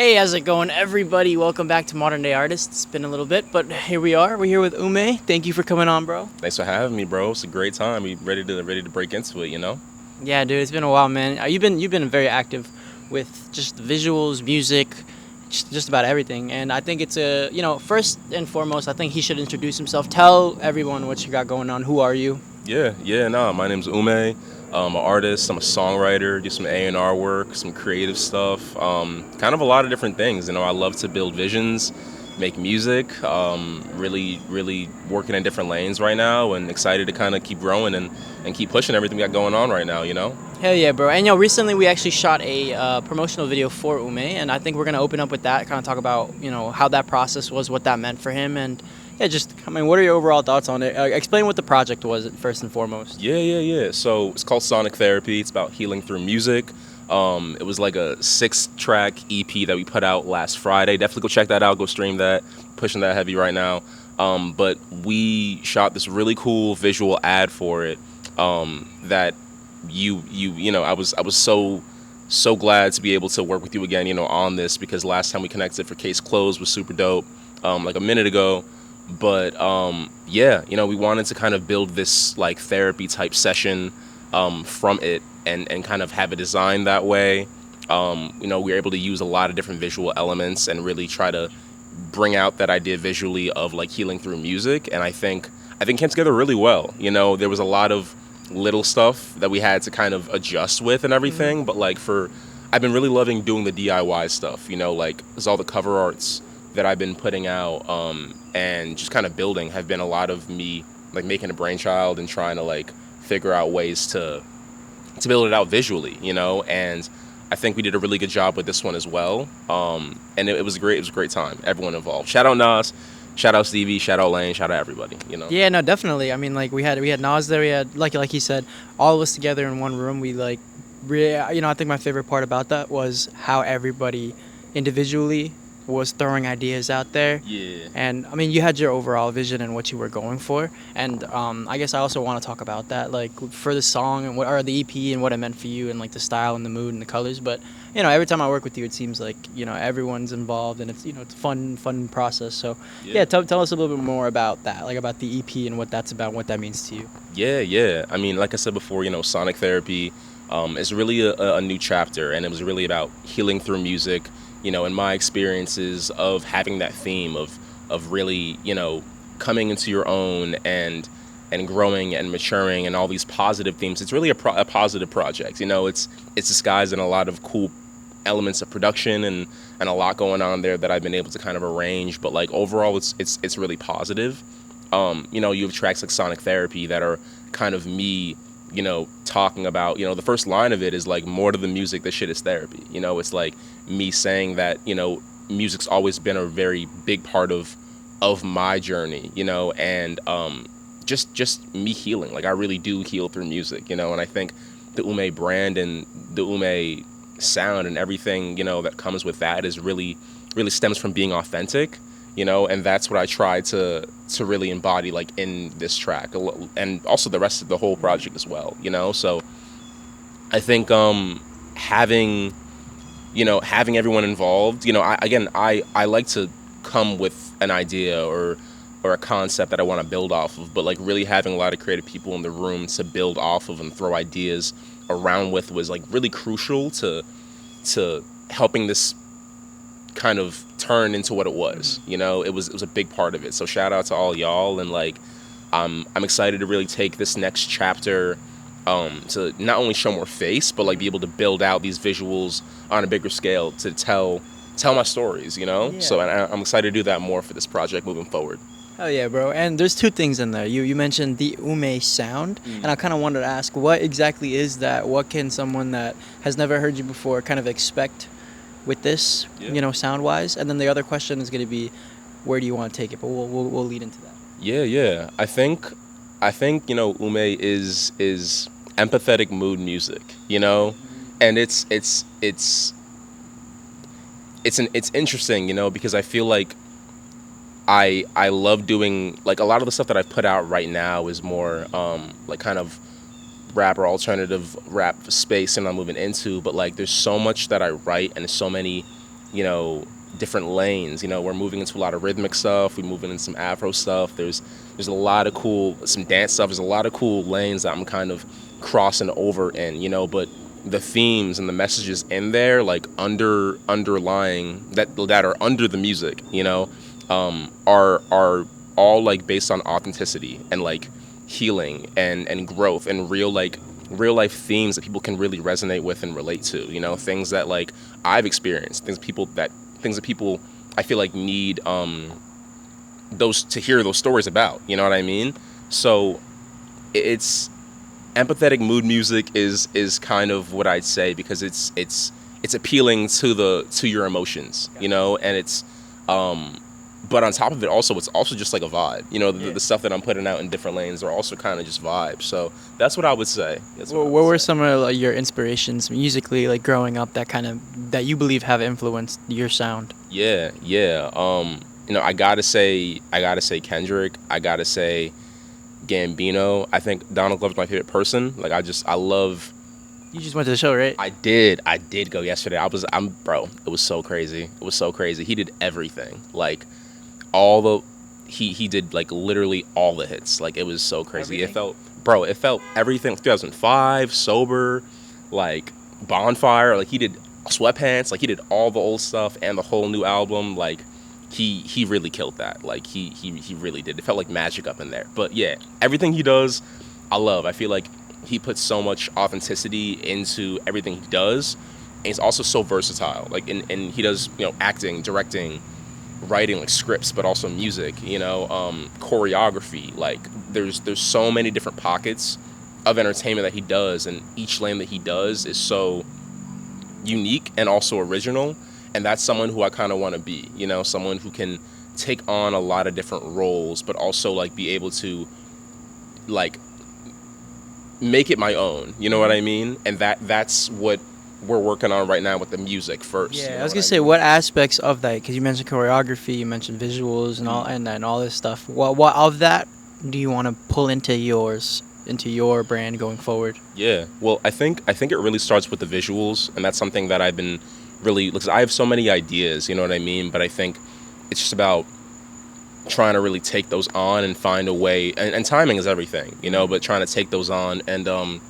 Hey, how's it going, everybody? Welcome back to Modern Day Artists. It's been a little bit, but here we are. We're here with Ume. Thank you for coming on, bro. Thanks for having me, bro. It's a great time. We ready to break into it. Yeah, dude, it's been a while, man. You've been very active with just visuals, music, just about everything. And I think it's first and foremost, I think he should introduce himself. Tell everyone what you got going on. Who are you? Yeah. My name's Ume. I'm an artist. I'm a songwriter. Do some A&R work, some creative stuff. Kind of a lot of different things. I love to build visions, make music. Really working in different lanes right now, and excited to kind of keep growing and keep pushing everything we got going on right now. Hell yeah, bro. And recently we actually shot a promotional video for Ume, and I think we're gonna open up with that, kind of talk about how that process was, what that meant for him, and yeah, just what are your overall thoughts on it? Explain what the project was first and foremost. Yeah. So it's called Sonic Therapy. It's about healing through music. It was like a 6-track EP that we put out last Friday. Definitely go check that out. Go stream that. Pushing that heavy right now. But we shot this really cool visual ad for it. That I was so glad to be able to work with you again. On this, because last time we connected for Case Closed was super dope. Like a minute ago. But we wanted to kind of build this like therapy type session from it and kind of have it designed that way. We were able to use a lot of different visual elements and really try to bring out that idea visually of like healing through music. And I think came together really well. There was a lot of little stuff that we had to kind of adjust with and everything. But I've been really loving doing the DIY stuff. Like there's all the cover arts that I've been putting out and just kind of building have been a lot of me like making a brainchild and trying to like figure out ways to build it out visually, and I think we did a really good job with this one as well. And it was great. It was a great time. Everyone involved. Shout out Nas, shout out Stevie, shout out Lane, shout out everybody. Yeah, no, definitely. I mean, like we had Nas there. We had like he said, all of us together in one room. We like, I think my favorite part about that was how everybody individually was throwing ideas out there. Yeah. And I mean, you had your overall vision and what you were going for. And I guess I also want to talk about that, like for the song and or the EP and what it meant for you and like the style and the mood and the colors. But every time I work with you, it seems like everyone's involved and it's a fun process. So yeah, tell us a little bit more about that, like about the EP and what that's about, and what that means to you. Yeah. I mean, like I said before, Sonic Therapy is really a new chapter, and it was really about healing through music. In my experiences of having that theme of really, coming into your own and growing and maturing and all these positive themes. It's really a positive project. It's disguised in a lot of cool elements of production and a lot going on there that I've been able to kind of arrange. But like overall, it's really positive. You have tracks like Sonic Therapy that are kind of me, talking about, the first line of it is like, more to the music, this shit is therapy. It's like me saying that, music's always been a very big part of my journey, and just me healing. Like I really do heal through music, and I think the Ume brand and the Ume sound and everything, that comes with that is really stems from being authentic. And that's what I try to really embody, like in this track, and also the rest of the whole project as well. So I think having everyone involved. I like to come with an idea or a concept that I want to build off of, but like really having a lot of creative people in the room to build off of and throw ideas around with was like really crucial to helping this kind of turn into what it was. It was a big part of it. So shout out to all y'all, and like I'm excited to really take this next chapter to not only show more face, but like be able to build out these visuals on a bigger scale to tell my stories. Yeah. So I'm excited to do that more for this project moving forward. Oh yeah, bro. And there's two things in there. You mentioned the Ume sound, and I kind of wanted to ask, what exactly is that? What can someone that has never heard you before kind of expect with this, sound wise? And then the other question is going to be, where do you want to take it? But we'll lead into that. Yeah. I think Ume is empathetic mood music, and it's interesting, because I feel like I love doing, like, a lot of the stuff that I've put out right now is more like kind of rap or alternative rap space and I'm moving into, but like there's so much that I write and so many you know, different lanes. You know, we're moving into a lot of rhythmic stuff. We're moving into some Afro stuff. There's a lot of cool, some dance stuff. There's a lot of cool lanes that I'm kind of crossing over in, you know, but the themes and the messages in there, like underlying that are under the music, you know, are all like based on authenticity and like healing and growth and real life themes that people can really resonate with and relate to, you know, things that like I've experienced, things that people I feel like need those to hear those stories about, you know what I mean? So it's empathetic mood music is kind of what I'd say, because it's appealing to your emotions, you know, and it's but on top of it also, it's also just like a vibe, you know, the stuff that I'm putting out in different lanes are also kind of just vibes. So that's what I would say. What were some of like, your inspirations musically, like growing up, that you believe have influenced your sound? Yeah. You know, I gotta say Kendrick. I gotta say Gambino. I think Donald Glover's my favorite person. Like I love. You just went to the show, right? I did go yesterday. Bro. It was so crazy. It was so crazy. He did everything. Like all the, he did like literally all the hits. Like it was so crazy. Everything? It felt everything. 2005, Sober, like Bonfire. Like he did Sweatpants. Like he did all the old stuff and the whole new album. Like he really killed that. Like he really did. It felt like magic up in there. But yeah, everything he does, I love. I feel like he puts so much authenticity into everything he does, and he's also so versatile. Like and he does, you know, acting, directing, writing, like scripts, but also music. You know, choreography. Like there's so many different pockets of entertainment that he does, and each lane that he does is so unique and also original. And that's someone who I kind of want to be, you know, someone who can take on a lot of different roles, but also like be able to like make it my own, you know what I mean? And that's what we're working on right now with the music first. Yeah, you know I was what gonna I say, mean? what aspects of that? Because you mentioned choreography, you mentioned visuals, and all this stuff. What of that do you want to pull into your brand going forward? Yeah. Well, I think it really starts with the visuals, and that's something that I've been really, because I have so many ideas, you know what I mean? But I think it's just about trying to really take those on and find a way, and timing is everything, you know, but trying to take those on and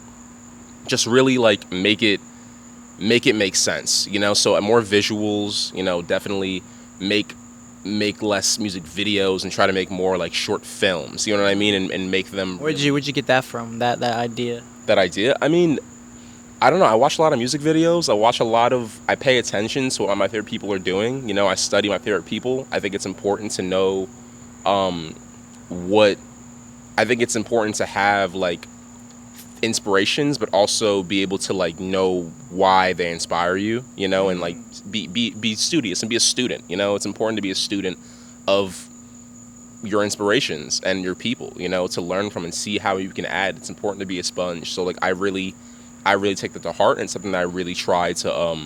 just really like make it make sense, you know. So more visuals, you know, definitely make less music videos and try to make more like short films, you know what I mean, and make them Where'd you get that from? That idea? that idea. I mean, I don't know. I watch a lot of music videos. I pay attention to what my favorite people are doing. You know, I study my favorite people. I think it's important to know what, I think it's important to have like inspirations, but also be able to like know why they inspire you, you know, and like be studious and be a student, you know. It's important to be a student of your inspirations and your people, you know, to learn from and see how you can add. It's important to be a sponge. So like I really take that to heart, and it's something that I really try to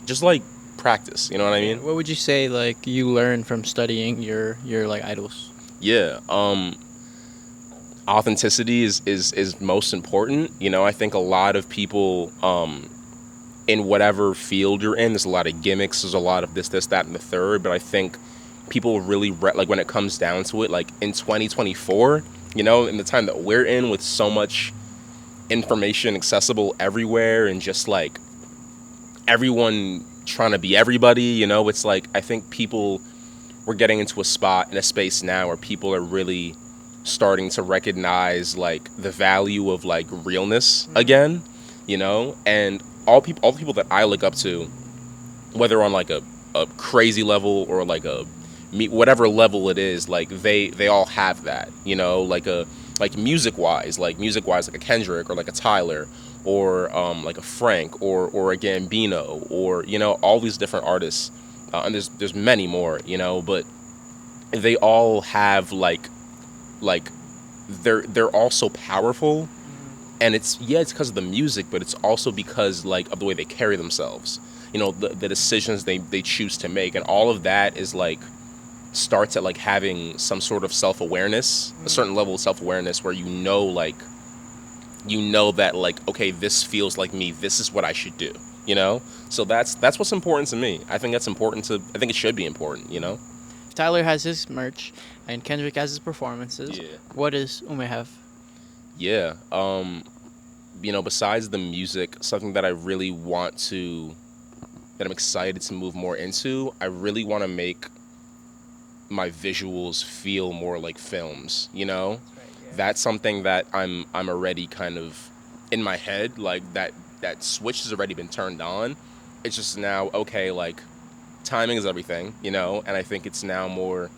just like practice, you know what I mean? What would you say like you learned from studying your like idols? Yeah. Authenticity is most important. You know, I think a lot of people in whatever field you're in, there's a lot of gimmicks, there's a lot of this, that, and the third, but I think people really like when it comes down to it, like in 2024, you know, in the time that we're in with so much information accessible everywhere and just like everyone trying to be everybody, you know, it's like I think people, we're getting into a spot in a space now where people are really starting to recognize like the value of like realness again, you know. And all the people that I look up to, whether on like a crazy level or like whatever level it is, like they all have that, you know, like music wise, like a Kendrick or like a Tyler or like a Frank or a Gambino, or you know, all these different artists, and there's many more, you know, but they all have like they're all so powerful. And it's because of the music, but it's also because like of the way they carry themselves, you know, the decisions they choose to make, and all of that is like starts at like having some sort of self-awareness, a certain level of self-awareness where you know that like, okay, this feels like me, this is what I should do, you know. So that's what's important to me. I think that's important to. I think it should be important, you know. If Tyler has his merch and Kendrick has his performances, Yeah. what does Ume have? Yeah. Besides the music, something that I really want to, that I'm excited to move more into, I really want to make my visuals feel more like films, you know? That's something that I'm already kind of in my head, like that switch has already been turned on. It's just now, okay, like timing is everything, you know? And I think it's now more,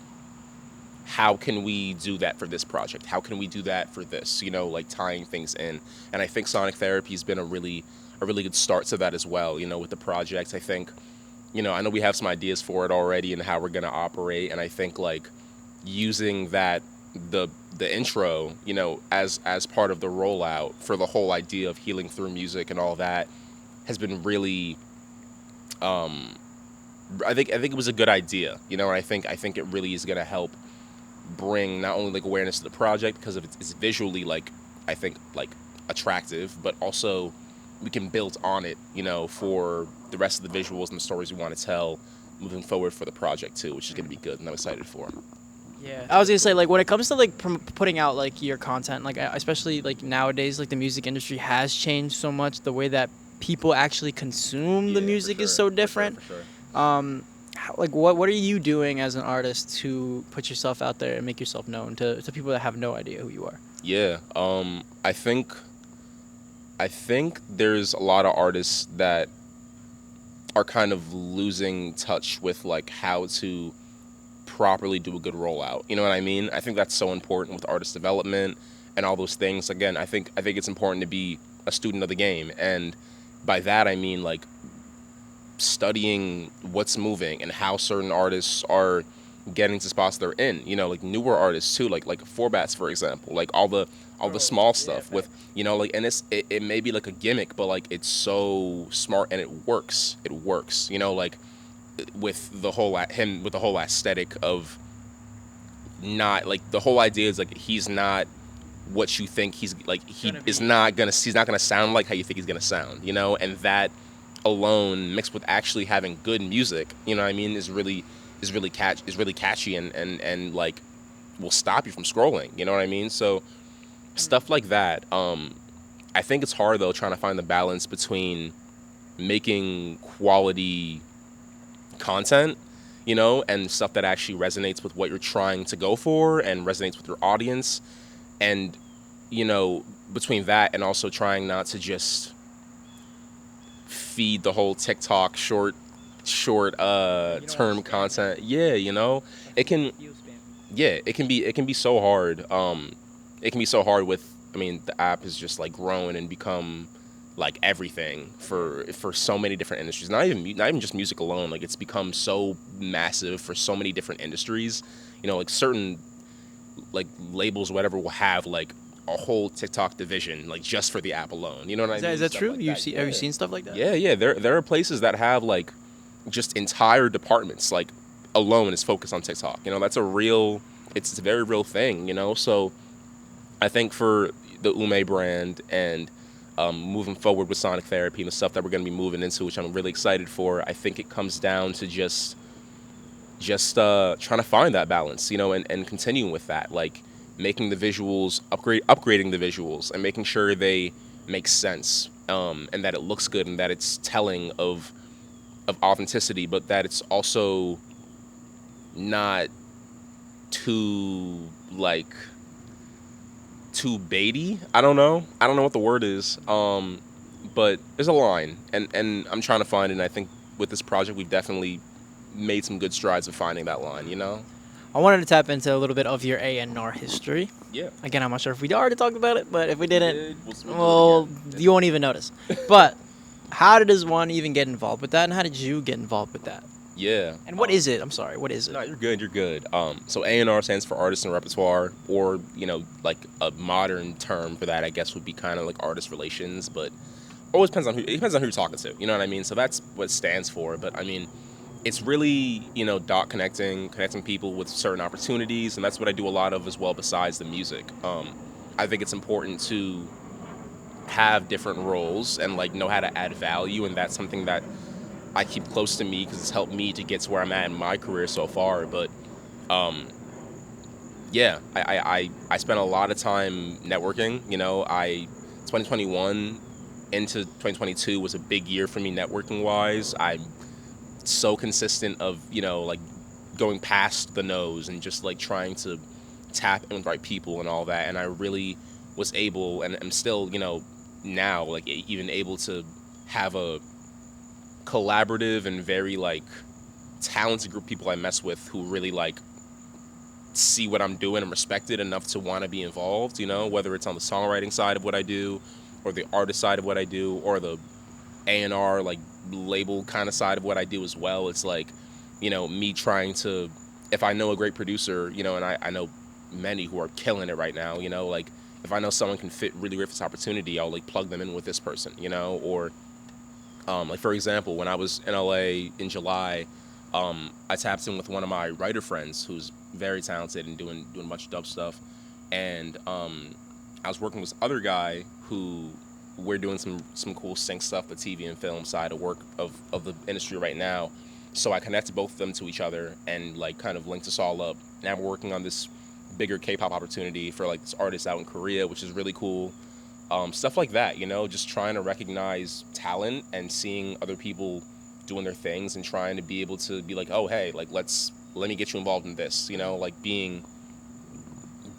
how can we do that for this project? How can we do that for this? You know, like tying things in. And I think Sonic Therapy has been a really good start to that as well. You know, with the project, I think, I know we have some ideas for it already and how we're gonna operate. And I think like using that the intro, as part of the rollout for the whole idea of healing through music and all that has been really. I think it was a good idea, and I think it really is gonna help bring not only like awareness to the project because of it's visually like I think like attractive, but also we can build on it, for the rest of the visuals and the stories we want to tell moving forward for the project too, which is going to be good, and I'm excited for. Yeah, I was gonna say like when it comes to like putting out like your content, like especially like nowadays, like the music industry has changed so much. The way that people actually consume the Yeah, for music is sure, so for sure, different. for sure. Like what are you doing as an artist to put yourself out there and make yourself known to people that have no idea who you are? Yeah, I think there's a lot of artists that are kind of losing touch with like how to properly do a good rollout. You know what I mean? I think that's so important with artist development and all those things. Again, I think it's important to be a student of the game, and by that I mean like studying what's moving and how certain artists are getting to spots they're in. Like newer artists too, like Forbats for example, like all the small stuff with like, and it may be like a gimmick, but like it's so smart and it works. It works. Like with the whole him with the whole aesthetic of not like the whole idea is like he's not what you think he's like he's not gonna sound like how you think he's gonna sound, and that alone mixed with actually having good music, what I mean, is really catchy and like will stop you from scrolling, what I mean? So stuff like that. I think it's hard though trying to find the balance between making quality content, and stuff that actually resonates with what you're trying to go for and resonates with your audience, and between that and also trying not to just feed the whole TikTok short term content. Yeah, it can yeah, it can be so hard. It can be so hard with, I mean, the app has just like grown and become like everything for so many different industries. Not even just music alone. Like it's become so massive for so many different industries. Like certain like labels, whatever, will have like a whole TikTok division like just for the app alone. You know what I mean? Is that Stuff true? like You that. see, have you Yeah. seen stuff like that? Yeah, yeah. There are places that have like just entire departments like alone is focused on TikTok. That's it's a very real thing. So I think for the Ume brand and moving forward with Sonic Therapy and the stuff that we're going to be moving into, which I'm really excited for, I think it comes down to just trying to find that balance, and continuing with that, like making the visuals upgrading the visuals and making sure they make sense, and that it looks good and that it's telling of authenticity, but that it's also not too like too baity. I don't know what the word is, but there's a line, and I'm trying to find it, and I think with this project we've definitely made some good strides of finding that line. I wanted to tap into a little bit of your A&R history. Yeah. Again, I'm not sure if we already talked about it, but if we didn't, We'll do it well, again. you won't even notice. But how does one even get involved with that, and how did you get involved with that? Yeah. And what is it? I'm sorry, what is it? No, you're good. You're good. So A&R stands for artist and repertoire, or like a modern term for that, I guess, would be kind of like artist relations. But always depends on who you're talking to. You know what I mean? So that's what it stands for. But I mean, it's really dot connecting people with certain opportunities, and that's what I do a lot of as well. Besides the music, I think it's important to have different roles and like know how to add value, and that's something that I keep close to me because it's helped me to get to where I'm at in my career so far. But yeah, I spent a lot of time networking. 2021 into 2022 was a big year for me networking wise. I'm so consistent of like going past the nose and just like trying to tap in with right people and all that. And I really was able, and I'm still now like even able to have a collaborative and very like talented group of people I mess with who really like see what I'm doing and respect it enough to want to be involved, whether it's on the songwriting side of what I do or the artist side of what I do or the A&R like label kind of side of what I do as well. It's like, me trying to, if I know a great producer, and I know many who are killing it right now, like if I know someone can fit really great for this opportunity, I'll like plug them in with this person, or like for example, when I was in LA in July, I tapped in with one of my writer friends who's very talented and doing much dub stuff, and I was working with this other guy who we're doing some cool sync stuff, the TV and film side of work of the industry right now. So I connected both of them to each other and like kind of linked us all up. Now we're working on this bigger K-pop opportunity for like this artist out in Korea, which is really cool. Stuff like that, just trying to recognize talent and seeing other people doing their things and trying to be able to be like, oh hey, like let me get you involved in this, like being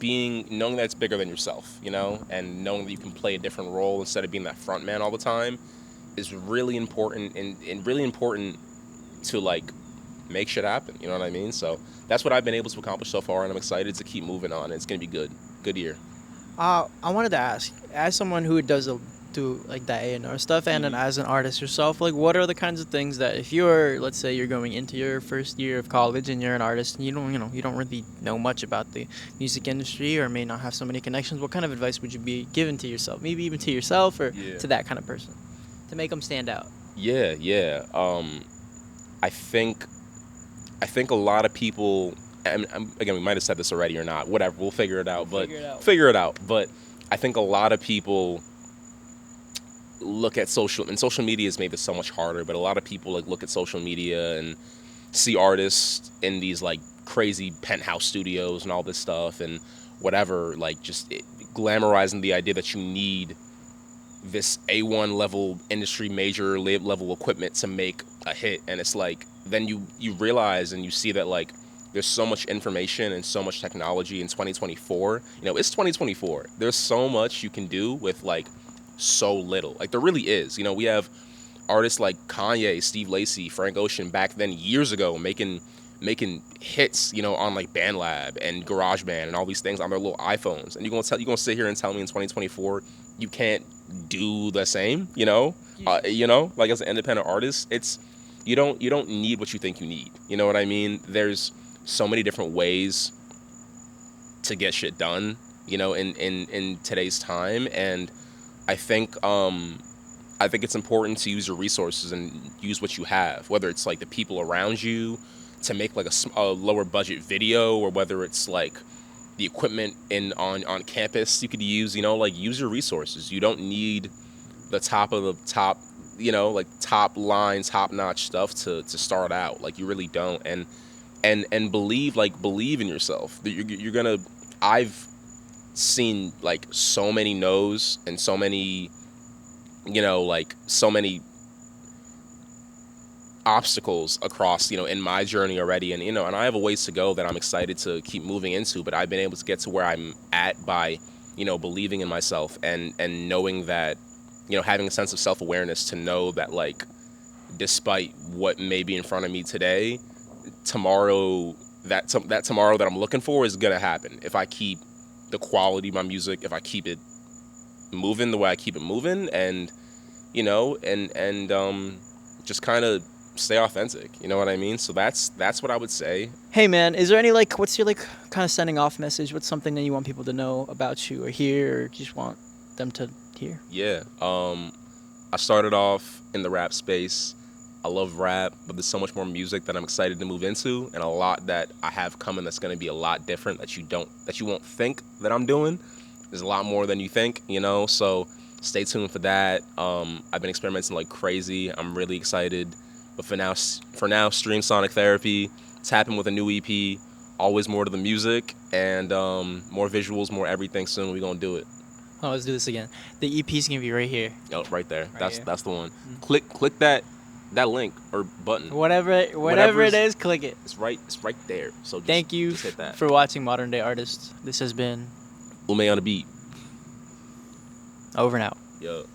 knowing that it's bigger than yourself, and knowing that you can play a different role instead of being that front man all the time is really important and really important to like make shit happen. You know what I mean? So that's what I've been able to accomplish so far, and I'm excited to keep moving on. It's gonna be good year. I wanted to ask, as someone who do like that A&R stuff, and then as an artist yourself, like what are the kinds of things that if you're, let's say, you're going into your first year of college and you're an artist and you don't really know much about the music industry or may not have so many connections, what kind of advice would you be given to yourself, maybe even to yourself or Yeah. to that kind of person, to make them stand out? Yeah. I think a lot of people, and again, we might have said this already or not. Whatever, we'll figure it out. But figure it out. But I think a lot of people look at social media has made this so much harder. But a lot of people like look at social media and see artists in these like crazy penthouse studios and all this stuff and whatever, like just glamorizing the idea that you need this A1 level industry major level equipment to make a hit. And it's like then you realize and you see that like there's so much information and so much technology in 2024. It's 2024. There's so much you can do with like so little. Like there really is. We have artists like Kanye, Steve Lacy, Frank Ocean back then years ago making hits, on like BandLab and GarageBand and all these things on their little iPhones. And you're gonna sit here and tell me in 2024 you can't do the same, like as an independent artist, it's you don't need what you think you need. You know what I mean? There's so many different ways to get shit done, in today's time, and I think it's important to use your resources and use what you have, whether it's like the people around you to make like a lower budget video, or whether it's like the equipment on campus you could use, like use your resources. You don't need the top of the top, like top line, top notch stuff to start out. Like you really don't. And believe in yourself. You're gonna. I've seen like so many no's and so many, like so many obstacles across, in my journey already. And, and I have a ways to go that I'm excited to keep moving into, but I've been able to get to where I'm at by, believing in myself and knowing that, having a sense of self-awareness to know that like, despite what may be in front of me today, tomorrow, that tomorrow that I'm looking for is going to happen. If I keep the quality of my music, if I keep it moving the way I keep it moving, and, just kind of stay authentic. You know what I mean? So that's what I would say. Hey man, is there any like what's your like kind of sending off message? What's something that you want people to know about you or hear, or just want them to hear? Yeah. I started off in the rap space. I love rap, but there's so much more music that I'm excited to move into, and a lot that I have coming that's going to be a lot different that you won't think that I'm doing. There's a lot more than you think, So stay tuned for that. I've been experimenting like crazy. I'm really excited. But for now, stream Sonic Therapy. Tap in with a new EP. Always more to the music and more visuals, more everything. Soon we gonna do it. Oh, let's do this again. The EP's gonna be right here. Oh, right there. Right That's here. that's the one. Click that link or button. Whatever it is, click it. It's right there. So Thank you just hit that. for watching Modern Day Artists. This has been Ume on the beat. over and out. Yo.